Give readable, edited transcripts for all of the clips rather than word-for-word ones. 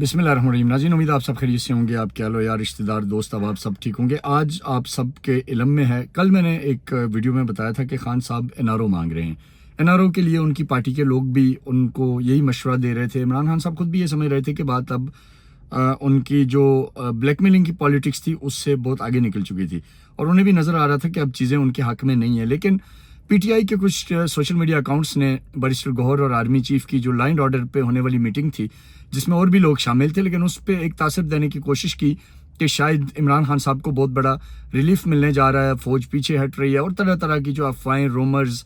बिस्मिल्लाहिर्रहमानिर्रहीम। नाज़रीन, उम्मीद आप सब खैरियत से होंगे। आप क्या लो यार, रिश्तेदार, दोस्त, अब आप सब ठीक होंगे। आज आप सब के इल्म में है, कल मैंने एक वीडियो में बताया था कि खान साहब एनआरओ मांग रहे हैं। एनआरओ के लिए उनकी पार्टी के लोग भी उनको यही मशवरा दे रहे थे। इमरान खान साहब खुद भी ये समझ रहे थे कि बात अब उनकी जो ब्लैकमेलिंग की पॉलिटिक्स थी उससे बहुत आगे निकल चुकी थी, और उन्हें भी नज़र आ रहा था कि अब चीज़ें उनके हक़ में नहीं है। लेकिन पीटीआई के कुछ सोशल मीडिया अकाउंट्स ने बैरिस्टर गौहर और आर्मी चीफ की जो लाइन ऑर्डर पे होने वाली मीटिंग थी, जिसमें और भी लोग शामिल थे, लेकिन उस पर एक तासर देने की कोशिश की कि शायद इमरान खान साहब को बहुत बड़ा रिलीफ मिलने जा रहा है, फ़ौज पीछे हट रही है, और तरह तरह की जो अफवाहें, रूमर्स,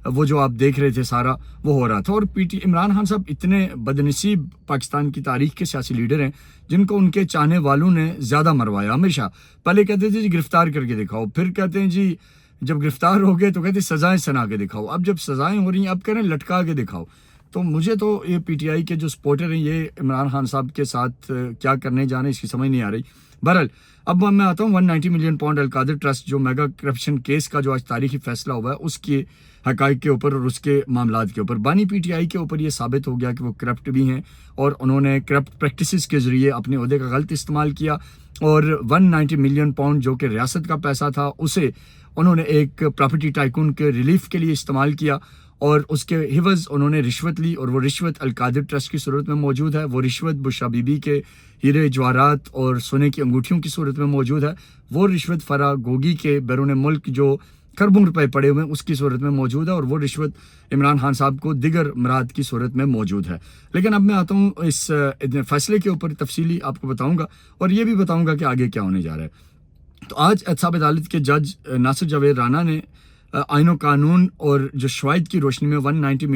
वो जो आप देख रहे थे सारा वो हो रहा था। और इमरान खान साहब इतने बदनसीब पाकिस्तान की तारीख के सियासी लीडर हैं जिनको उनके चाहने वालों ने ज़्यादा मरवाया। हमेशा पहले कहते थे जी गिरफ्तार करके दिखाओ, फिर कहते हैं जी जब गिरफ्तार हो गए तो कहते सज़ाएं सुना के दिखाओ, अब जब सज़ाएं हो रही हैं अब कह रहे हैं लटका के दिखाओ। तो मुझे तो ये पीटीआई के जो सपोर्टर हैं ये इमरान खान साहब के साथ क्या करने जा रहे हैं इसकी समझ नहीं आ रही। बहरहाल अब मैं आता हूँ 190 मिलियन पाउंड अलकादर ट्रस्ट जो मेगा करप्शन केस का जो आज तारीखी फैसला हुआ है उसके हक़ाइक़ के ऊपर और उसके मामलात के ऊपर। बानी पीटीआई के ऊपर ये साबित हो गया कि वो करप्ट भी हैं और उन्होंने करप्ट प्रैक्टिसेस के ज़रिए अपने ओहदे का गलत इस्तेमाल किया, और 190 मिलियन पाउंड जो कि रियासत का पैसा था उसे उन्होंने एक प्रॉपर्टी टाइकून के रिलीफ के लिए इस्तेमाल किया, और उसके हिवज़ उन्होंने रिश्वत ली, और वो रिश्वत अलकादर ट्रस्ट की सूरत में मौजूद है। वो रिश्वत बुशरा बीबी के हीरे जवाहरात और सोने की अंगूठियों की सूरत में मौजूद है। वो रिश्वत फरा गोगी के बैरून मुल्क जो खरबों रुपए पड़े हुए हैं उसकी सूरत में मौजूद है, और वो रिश्वत इमरान खान साहब को दिगर मराद की सूरत में मौजूद है। लेकिन अब मैं आता हूँ इस फैसले के ऊपर तफसीली आपको बताऊँगा, और ये भी बताऊँगा कि आगे क्या होने जा रहा है। तो आज एहतसाब अदालत के जज नासिर जावेद राना ने आईनो कानून और जो शवाहिद की रोशनी में 190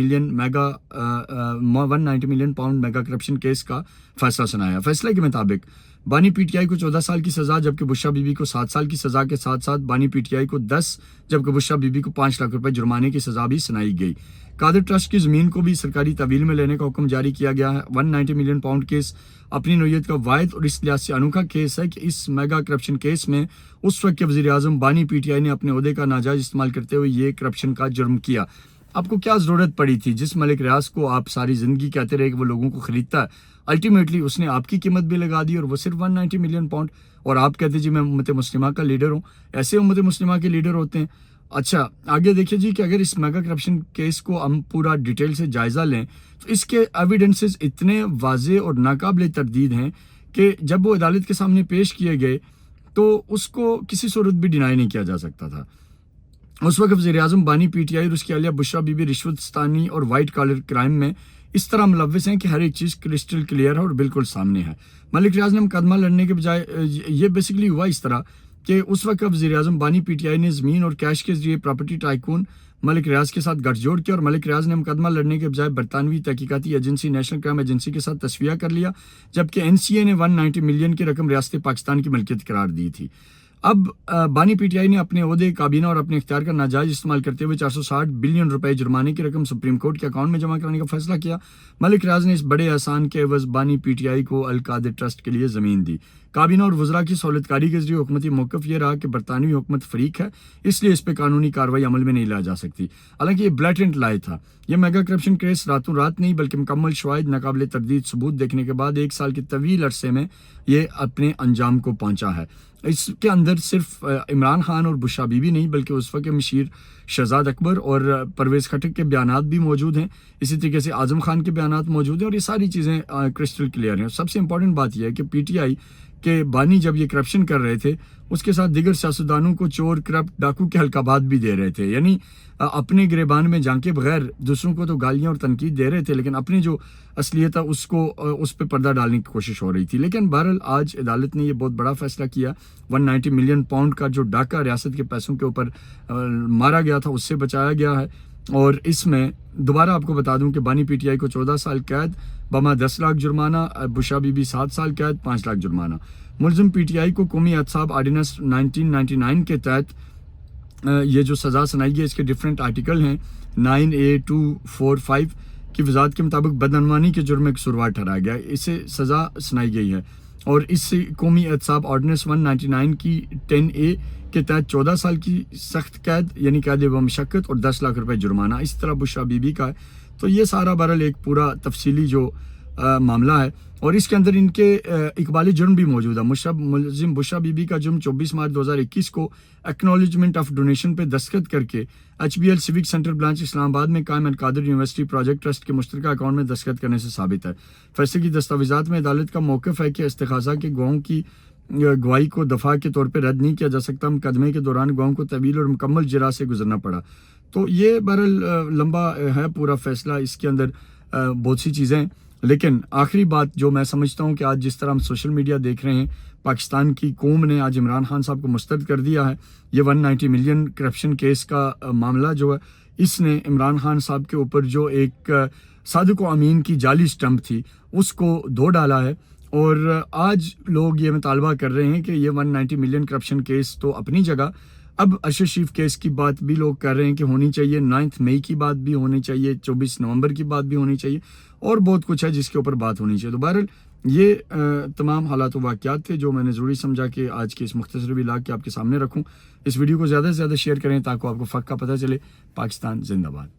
million pound mega corruption case का फैसला सुनाया। फैसले के मुताबिक बानी पीटीआई को 14 साल की सज़ा, जबकि बुशरा बीबी को 7 साल की सज़ा के साथ साथ बानी पीटीआई को 10, जबकि बुशरा बीबी को 5 लाख रुपए जुर्माने की सज़ा भी सुनाई गई। कादर ट्रस्ट की ज़मीन को भी सरकारी तवील में लेने का हुक्म जारी किया गया है। 190 मिलियन पाउंड केस अपनी नौयत का वाहिद और इस लिहाज से अनोखा केस है कि इस मेगा करप्शन केस में उस वक्त के वज़ीर आज़म बानी पीटीआई ने अपने ओहदे का नाजायज़ इस्तेमाल करते हुए ये करप्शन का जुर्म किया। आपको क्या ज़रूरत पड़ी थी? जिस मलिक रियाज को आप सारी ज़िंदगी कहते रहे कि वो लोगों को ख़रीदता है, अल्टीमेटली उसने आपकी कीमत भी लगा दी, और वो सिर्फ 190 मिलियन पाउंड, और आप कहते जी मैं उम्मत मुस्लिमा का लीडर हूँ। ऐसे उम्मत मुस्लिमा के लीडर होते हैं। अच्छा, आगे देखिए जी कि अगर इस मेगा करप्शन केस को हम पूरा डिटेल से जायज़ा लें तो इसके एविडेंसेस इतने वाज़े और नाकाबिले तरदीद हैं कि जब वो अदालत के सामने पेश किए गए तो उसको किसी सूरत भी डिनाई नहीं किया जा सकता था। उस वक्त वज़ीर आज़म बानी पीटीआई और उसकी अहलिया बुशरा बीबी रिश्वतस्तानी और वाइट कॉलर क्राइम में इस तरह मुलव्वस हैं कि हर एक चीज़ क्रिस्टल क्लियर है और बिल्कुल सामने है। मलिक रियाज ने मुकदमा लड़ने के बजाय ये बेसिकली हुआ इस तरह कि उस वक्त वज़ीर आज़म बानी पीटीआई ने ज़मीन और कैश के जरिए प्रॉपर्टी टाइकून मलिक रियाज के साथ गठजोड़ किया, और मलिक रियाज ने मुकदमा लड़ने के बजाय बरतानवी तहकीकाती एजेंसी नेशनल क्राइम एजेंसी के साथ तस्वीया कर लिया, जबकि एनसीए ने 190 मिलियन की रकम रियासत पाकिस्तान की मलकियत करार दी थी। अब बानी पीटीआई ने अपने ओहदे, काबीना और अपने इख्तियार का नाजायज़ इस्तेमाल करते हुए 460 बिलियन रुपए जुर्माने की रकम सुप्रीम कोर्ट के अकाउंट में जमा कराने का फैसला किया। मलिक रियाज ने इस बड़े एहसान के एवज़ बानी पीटीआई को अलकादर ट्रस्ट के लिए ज़मीन दी। काबीना और वज़रा की सहूलतकारी के जरिए हुकूमती मौक़िफ़ ये रहा कि बरतानवी हुकूमत फ़रीक है, इसलिए इस पर कानूनी कार्रवाई अमल में नहीं ला जा सकती। हालांकि ये ब्लैटेंट लाई था। यह मेगा करप्शन केस रातों रात नहीं बल्कि मुकम्मल शवाहिद, नाकाबिले तरदीद सबूत देखने के बाद 1 साल के तवील अरसे में ये अपने अंजाम को पहुँचा है। इसके अंदर सिर्फ इमरान खान और बुशरा बीबी नहीं बल्कि उस वक्त मशीर शहजाद अकबर और परवेज़ खटक के बयानात भी मौजूद हैं। इसी तरीके से आज़म खान के बयानात मौजूद हैं, और ये सारी चीज़ें क्रिस्टल क्लियर हैं। सबसे इंपॉर्टेंट बात यह है कि पीटीआई के बानी जब ये करप्शन कर रहे थे उसके साथ दिगर सियासतदानों को चोर, करप्ट, डाकू के हल्काबात भी दे रहे थे। यानी अपने गिरेबान में झांके बगैर दूसरों को तो गालियां और तनकीद दे रहे थे, लेकिन अपनी जो असलियत है उसको उस पर पर्दा डालने की कोशिश हो रही थी। लेकिन बहरहाल आज अदालत ने ये बहुत बड़ा फैसला किया। 190 मिलियन पाउंड का जो डाका रियासत के पैसों के ऊपर मारा गया था उससे बचाया गया है, और इसमें दोबारा आपको बता दूं कि बानी पीटीआई को 14 साल कैद बमा 10 लाख जुर्माना, बुशरा बीबी 7 साल कैद 5 लाख जुर्माना। मुलजिम पीटीआई को कौमी एहतसाब आर्डिनेंस 1999 के तहत ये जो सज़ा सुनाई गई इसके डिफरेंट आर्टिकल हैं। 9A245 की वजाहत के मुताबिक बदअनवानी के जुर्म में कसूरवार ठहराया गया, इसे सज़ा सुनाई गई है, और इस कौमी एहतसाब ऑर्डिनेंस 199 की 10A के तहत 14 साल की सख्त कैद यानी कैद व मशक्कत और 10 लाख रुपए जुर्माना। इस तरह बुशरा बीबी का है। तो ये सारा बहरहाल एक पूरा तफसीली जो معاملہ ہے اور اس کے اندر ان کے اقبالی جرم بھی موجود ہے. ملزم بشرا بی بی کا جرم 24 مارچ 2021 کو ایکنالجمنٹ آف ڈونیشن پہ دستخط کر کے HBL سیوک سینٹر برانچ اسلام آباد میں قائم القادر یونیورسٹی پروجیکٹ ٹرسٹ کے مشترکہ اکاؤنٹ میں دستخط کرنے سے ثابت ہے. فیصلے کی دستاویزات میں عدالت کا موقف ہے کہ استغاثہ کے گواہوں کی گواہی کو دفاع کے طور پہ رد نہیں کیا جا سکتا. مقدمے کے دوران گواہوں کو طویل اور مکمل جرا سے گزرنا پڑا. تو یہ بہرحال لمبا ہے پورا فیصلہ, اس کے اندر بہت سی چیزیں, لیکن آخری بات جو میں سمجھتا ہوں کہ آج جس طرح ہم سوشل میڈیا دیکھ رہے ہیں, پاکستان کی قوم نے آج عمران خان صاحب کو مسترد کر دیا ہے. یہ 190 ملین کرپشن کیس کا معاملہ جو ہے, اس نے عمران خان صاحب کے اوپر جو ایک صادق و امین کی جعلی سٹمپ تھی اس کو دھو ڈالا ہے. اور آج لوگ یہ مطالبہ کر رہے ہیں کہ یہ 190 ملین کرپشن کیس تو اپنی جگہ, اب اشرف شریف کیس کی بات بھی لوگ کر رہے ہیں کہ ہونی چاہیے, 9 مئی کی بات بھی ہونی چاہیے, 24 نومبر کی بات بھی ہونی چاہیے, اور بہت کچھ ہے جس کے اوپر بات ہونی چاہیے. تو بہرحال یہ تمام حالات و واقعات تھے جو میں نے ضروری سمجھا کہ آج کے اس مختصر ولاگ کے آپ کے سامنے رکھوں. اس ویڈیو کو زیادہ سے زیادہ شیئر کریں تاکہ آپ کو فرق کا پتہ چلے. پاکستان زندہ باد.